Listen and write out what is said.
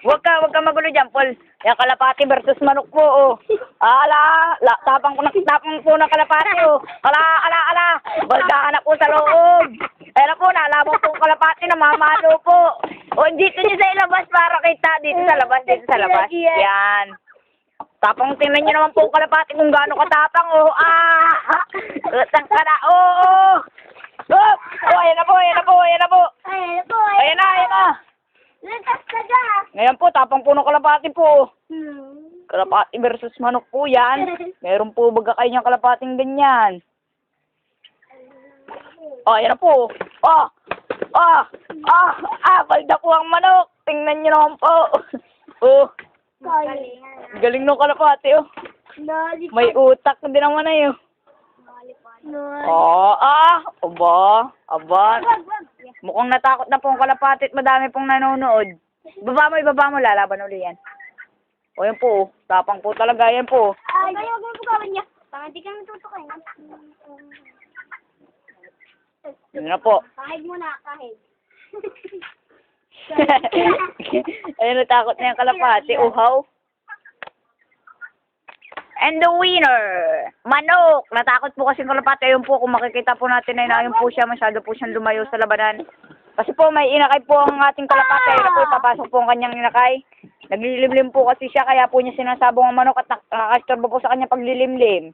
Huwag ka magulo dyan, Paul. Yan, kalapati versus manok po, oh. Tapang po ng kalapati, oh. Ala. Baldahan na po sa loob. Ayan na po, nalabang po ang kalapati na mamalo po. O, dito niyo sa ilabas para kita. Dito sa labas. Yan. Tapang, tingnan niyo naman po ang kalapati kung gaano katapang, oh. Latang ka na, oh. Oh, ayan na po. Ayan na. Ngayon po, tapang po ng kalapati po. Kalapati versus manok po yan. Meron po baga kayo niyang kalapating ganyan. Oh, ayan na po. Balda po ang manok. Tingnan niyo naman po. Oh, galing ng kalapati, oh. May utak din naman na yun. Aba. Mukhang natakot na po ang kalapati at madami pong nanonood. Ibaba mo, lalaban uli yan. O, yan po, tapang po talaga, yan po. Ay, huwag mo pagawin niya. Baka hindi ka natutukay. Yun na po. Kahig mo na, kahig. Ayun, natakot na yung kalapati, uhaw. And the winner, manok. Natakot po kasi yung kalapati. Ayun po, kung makikita po natin ay ayun po siya, masyado po siyang lumayo sa labanan. Kasi po, may inakay po ang ating kalapati. Ayun po, papasok po ang kanyang inakay. Naglilimlim po kasi siya, kaya po niya sinasabong ang manok at nakakastorbo po sa kanya paglilimlim.